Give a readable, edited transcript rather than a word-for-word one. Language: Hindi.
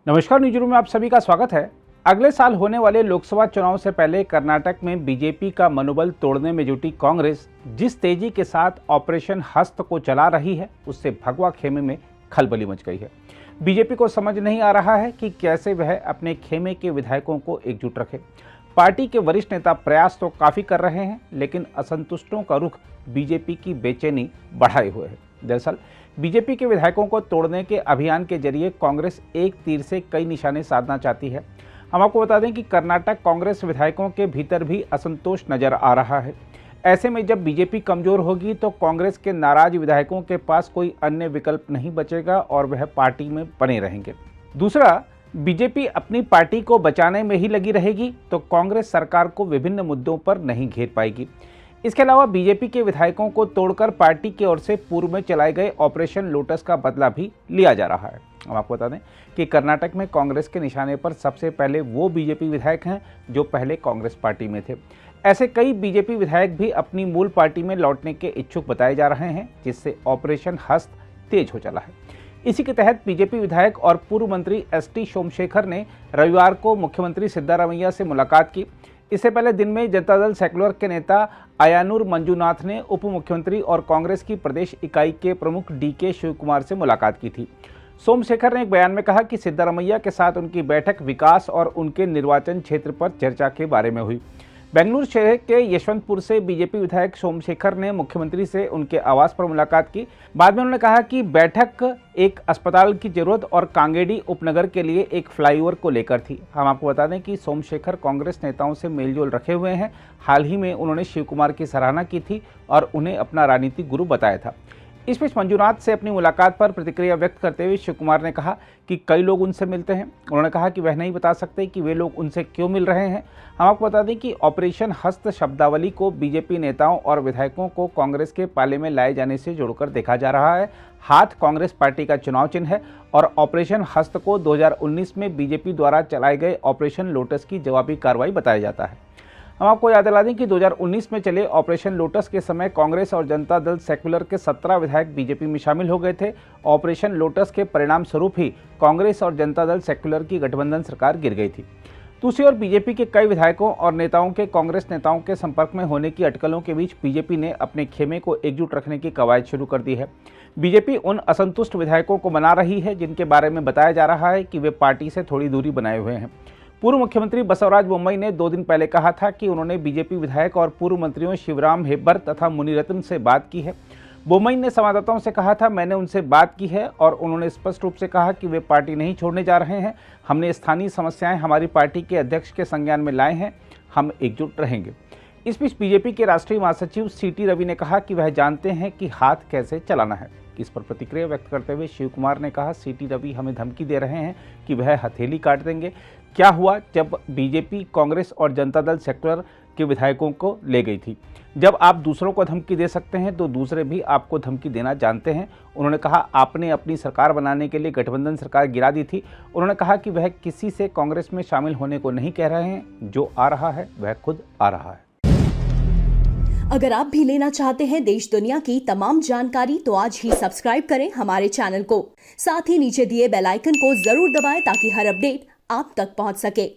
नमस्कार, न्यूज़ रूम में आप सभी का स्वागत है। अगले साल होने वाले लोकसभा चुनाव से पहले कर्नाटक में बीजेपी का मनोबल तोड़ने में जुटी कांग्रेस जिस तेजी के साथ ऑपरेशन हस्त को चला रही है, उससे भगवा खेमे में खलबली मच गई है। बीजेपी को समझ नहीं आ रहा है कि कैसे वह अपने खेमे के विधायकों को एकजुट रखे। पार्टी के वरिष्ठ नेता प्रयास तो काफ़ी कर रहे हैं, लेकिन असंतुष्टों का रुख बीजेपी की बेचैनी बढ़ाए हुए है। दरअसल बीजेपी के विधायकों को तोड़ने के अभियान के जरिए कांग्रेस एक तीर से कई निशाने साधना चाहती है। हम आपको बता दें कि कर्नाटक कांग्रेस विधायकों के भीतर भी असंतोष नजर आ रहा है। ऐसे में जब बीजेपी कमजोर होगी तो कांग्रेस के नाराज विधायकों के पास कोई अन्य विकल्प नहीं बचेगा और वह पार्टी में बने रहेंगे। दूसरा, बीजेपी अपनी पार्टी को बचाने में ही लगी रहेगी तो कांग्रेस सरकार को विभिन्न मुद्दों पर नहीं घेर पाएगी। इसके अलावा बीजेपी के विधायकों को तोड़कर पार्टी की ओर से पूर्व में चलाए गए ऑपरेशन लोटस का बदला भी लिया जा रहा है। हम आपको बता दें कि कर्नाटक में कांग्रेस के निशाने पर सबसे पहले वो बीजेपी विधायक हैं जो पहले कांग्रेस पार्टी में थे। ऐसे कई बीजेपी विधायक भी अपनी मूल पार्टी में लौटने के इच्छुक बताए जा रहे हैं, जिससे ऑपरेशन हस्त तेज हो चला है। इसी के तहत बीजेपी विधायक और पूर्व मंत्री एसटी सोमशेखर ने रविवार को मुख्यमंत्री सिद्धारमैया से मुलाकात की। इससे पहले दिन में जनता दल सेक्युलर के नेता आयानूर मंजूनाथ ने उप मुख्यमंत्री और कांग्रेस की प्रदेश इकाई के प्रमुख डीके शिवकुमार से मुलाकात की थी। सोमशेखर ने एक बयान में कहा कि सिद्धारमैया के साथ उनकी बैठक विकास और उनके निर्वाचन क्षेत्र पर चर्चा के बारे में हुई। बेंगलुरु शहर के यशवंतपुर से बीजेपी विधायक सोमशेखर ने मुख्यमंत्री से उनके आवास पर मुलाकात की। बाद में उन्होंने कहा कि बैठक एक अस्पताल की जरूरत और कांगेडी उपनगर के लिए एक फ्लाईओवर को लेकर थी। हम आपको बता दें कि सोमशेखर कांग्रेस नेताओं से मेलजोल रखे हुए हैं। हाल ही में उन्होंने शिवकुमार की सराहना की थी और उन्हें अपना राजनीतिक गुरु बताया था। इस बीच मंजूनाथ से अपनी मुलाकात पर प्रतिक्रिया व्यक्त करते हुए शिवकुमार ने कहा कि कई लोग उनसे मिलते हैं। उन्होंने कहा कि वह नहीं बता सकते कि वे लोग उनसे क्यों मिल रहे हैं। हम आपको बता दें कि ऑपरेशन हस्त शब्दावली को बीजेपी नेताओं और विधायकों को कांग्रेस के पाले में लाए जाने से जोड़कर देखा जा रहा है। हाथ कांग्रेस पार्टी का चुनाव चिन्ह है और ऑपरेशन हस्त को 2019 में बीजेपी द्वारा चलाए गए ऑपरेशन लोटस की जवाबी कार्रवाई बताया जाता है। हम आपको याद दिला दें कि 2019 में चले ऑपरेशन लोटस के समय कांग्रेस और जनता दल सेक्युलर के 17 विधायक बीजेपी में शामिल हो गए थे। ऑपरेशन लोटस के परिणाम स्वरूप ही कांग्रेस और जनता दल सेक्युलर की गठबंधन सरकार गिर गई थी। दूसरी ओर बीजेपी के कई विधायकों और नेताओं के कांग्रेस नेताओं के संपर्क में होने की अटकलों के बीच बीजेपी ने अपने खेमे को एकजुट रखने की कवायद शुरू कर दी है। बीजेपी उन असंतुष्ट विधायकों को मना रही है जिनके बारे में बताया जा रहा है कि वे पार्टी से थोड़ी दूरी बनाए हुए हैं। पूर्व मुख्यमंत्री बसवराज बोम्मई ने 2 दिन पहले कहा था कि उन्होंने बीजेपी विधायक और पूर्व मंत्रियों शिवराम हेब्बर तथा मुनिरत्न से बात की है। बोम्मई ने संवाददाताओं से कहा था, मैंने उनसे बात की है और उन्होंने स्पष्ट रूप से कहा कि वे पार्टी नहीं छोड़ने जा रहे हैं। हमने स्थानीय समस्याएं हमारी पार्टी के अध्यक्ष के संज्ञान में लाए हैं। हम एकजुट रहेंगे। इस बीच बीजेपी के राष्ट्रीय महासचिव सीटी रवि ने कहा कि वह जानते हैं कि हाथ कैसे चलाना है। इस पर प्रतिक्रिया व्यक्त करते हुए शिवकुमार ने कहा, सीटी रवि हमें धमकी दे रहे हैं कि वह हथेली काट देंगे। क्या हुआ जब बीजेपी कांग्रेस और जनता दल सेक्युलर के विधायकों को ले गई थी? जब आप दूसरों को धमकी दे सकते हैं तो दूसरे भी आपको धमकी देना जानते हैं। उन्होंने कहा, आपने अपनी सरकार बनाने के लिए गठबंधन सरकार गिरा दी थी। उन्होंने कहा कि वह किसी से कांग्रेस में शामिल होने को नहीं कह रहे हैं। जो आ रहा है वह खुद आ रहा है। अगर आप भी लेना चाहते हैं देश दुनिया की तमाम जानकारी तो आज ही सब्सक्राइब करें हमारे चैनल को। साथ ही नीचे दिए बेल आइकन को जरूर दबाएं ताकि हर अपडेट आप तक पहुंच सके।